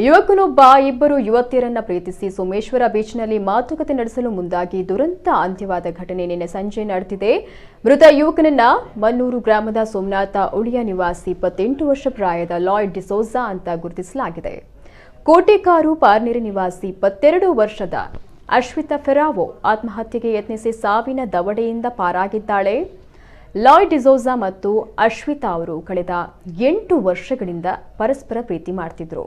ಯುವಕನೊಬ್ಬ ಇಬ್ಬರು ಯುವತಿಯರನ್ನ ಪ್ರೀತಿಸಿ ಸೋಮೇಶ್ವರ ಬೀಚ್ನಲ್ಲಿ ಮಾತುಕತೆ ನಡೆಸಲು ಮುಂದಾಗಿ ದುರಂತ ಅಂತ್ಯವಾದ ಘಟನೆ ನಿನ್ನೆ ಸಂಜೆ ನಡೆದಿದೆ. ಮೃತ ಯುವಕನನ್ನ ಮನ್ನೂರು ಗ್ರಾಮದ ಸೋಮನಾಥ ಉಳಿಯ ನಿವಾಸಿ 28 ವರ್ಷ ಪ್ರಾಯದ ಲಾಯ್ಡ್ ಡಿಸೋಜಾ ಅಂತ ಗುರುತಿಸಲಾಗಿದೆ. ಕೋಟೆಕಾರು ಪಾರ್ನೇರಿ ನಿವಾಸಿ 22 ವರ್ಷದ ಅಶ್ವಿತಾ ಫೆರಾವೋ ಆತ್ಮಹತ್ಯೆಗೆ ಯತ್ನಿಸಿ ಸಾವಿನ ದವಡೆಯಿಂದ ಪಾರಾಗಿದ್ದಾಳೆ. ಲಾಯ್ಡ್ ಡಿಸೋಜಾ ಮತ್ತು ಅಶ್ವಿತಾ ಅವರು ಕಳೆದ 8 ವರ್ಷಗಳಿಂದ ಪರಸ್ಪರ ಪ್ರೀತಿ ಮಾಡ್ತಿದ್ರು.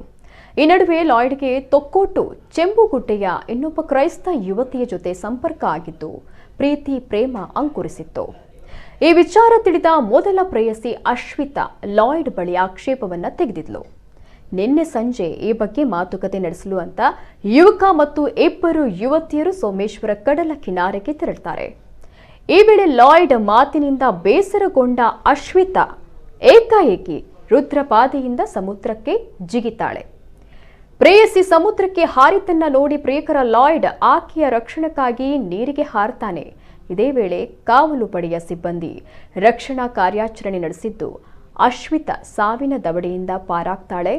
ಈ ನಡುವೆ ಲಾಯ್ಡ್ಗೆ ತೊಕ್ಕೋಟು ಚೆಂಬುಗುಡ್ಡೆಯ ಇನ್ನೊಬ್ಬ ಕ್ರೈಸ್ತ ಯುವತಿಯ ಜೊತೆ ಸಂಪರ್ಕ ಆಗಿದ್ದು ಪ್ರೀತಿ ಪ್ರೇಮ ಅಂಕುರಿಸಿತ್ತು. ಈ ವಿಚಾರ ತಿಳಿದ ಮೊದಲ ಪ್ರೇಯಸಿ ಅಶ್ವಿತಾ ಲಾಯ್ಡ್ ಬಳಿ ಆಕ್ಷೇಪವನ್ನ ತೆಗೆದಿದ್ಲು. ನಿನ್ನೆ ಸಂಜೆ ಈ ಬಗ್ಗೆ ಮಾತುಕತೆ ನಡೆಸಲು ಅಂತ ಯುವಕ ಮತ್ತು ಇಬ್ಬರು ಯುವತಿಯರು ಸೋಮೇಶ್ವರ ಕಡಲ ಕಿನಾರೆಗೆ ತೆರಳುತ್ತಾರೆ. ಈ ವೇಳೆ ಲಾಯ್ಡ್ ಮಾತಿನಿಂದ ಬೇಸರಗೊಂಡ ಅಶ್ವಿತಾ ಏಕಾಏಕಿ ರುದ್ರಪಾದೆಯಿಂದ ಸಮುದ್ರಕ್ಕೆ ಜಿಗಿತಾಳೆ. ಪ್ರೇಯಸಿ ಸಮುದ್ರಕ್ಕೆ ಹಾರಿದ್ದನ್ನ ನೋಡಿ ಪ್ರಿಯಕರ ಲಾಯ್ಡ್ ಆಕೆಯ ರಕ್ಷಣೆಗಾಗಿ ನೀರಿಗೆ ಹಾರುತ್ತಾನೆ. ಇದೇ ವೇಳೆ ಕಾವಲು ಪಡೆಯ ಸಿಬ್ಬಂದಿ ರಕ್ಷಣಾ ಕಾರ್ಯಾಚರಣೆ ನಡೆಸಿದ್ದು ಅಶ್ವಿತಾ ಸಾವಿನ ದವಡೆಯಿಂದ ಪಾರಾಗ್ತಾಳೆ.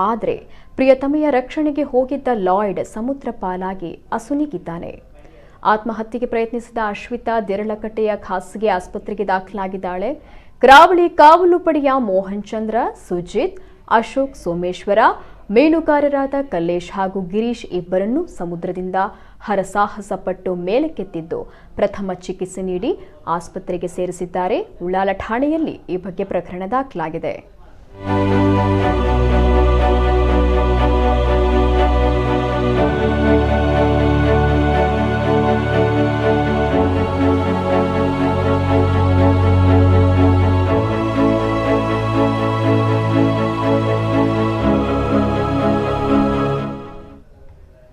ಆದರೆ ಪ್ರಿಯತಮೆಯ ರಕ್ಷಣೆಗೆ ಹೋಗಿದ್ದ ಲಾಯ್ಡ್ ಸಮುದ್ರ ಪಾಲಾಗಿ ಅಸುನೀಗಿದ್ದಾನೆ. ಆತ್ಮಹತ್ಯೆಗೆ ಪ್ರಯತ್ನಿಸಿದ ಅಶ್ವಿತಾ ದೇರಳಕಟ್ಟೆಯ ಖಾಸಗಿ ಆಸ್ಪತ್ರೆಗೆ ದಾಖಲಾಗಿದ್ದಾಳೆ. ಕರಾವಳಿ ಕಾವಲು ಪಡೆಯ ಮೋಹನ್ ಚಂದ್ರ, ಸುಜಿತ್, ಅಶೋಕ್, ಸೋಮೇಶ್ವರ, ಮೀನುಗಾರರಾದ ಕಲ್ಲೇಶ್ ಹಾಗೂ ಗಿರೀಶ್ ಇಬ್ಬರನ್ನು ಸಮುದ್ರದಿಂದ ಹರಸಾಹಸ ಪಟ್ಟು ಮೇಲಕ್ಕೆತ್ತಿದ್ದು ಪ್ರಥಮ ಚಿಕಿತ್ಸೆ ನೀಡಿ ಆಸ್ಪತ್ರೆಗೆ ಸೇರಿಸಿದ್ದಾರೆ. ಉಳ್ಳಾಲ ಠಾಣೆಯಲ್ಲಿ ಈ ಬಗ್ಗೆ ಪ್ರಕರಣ ದಾಖಲಾಗಿದೆ.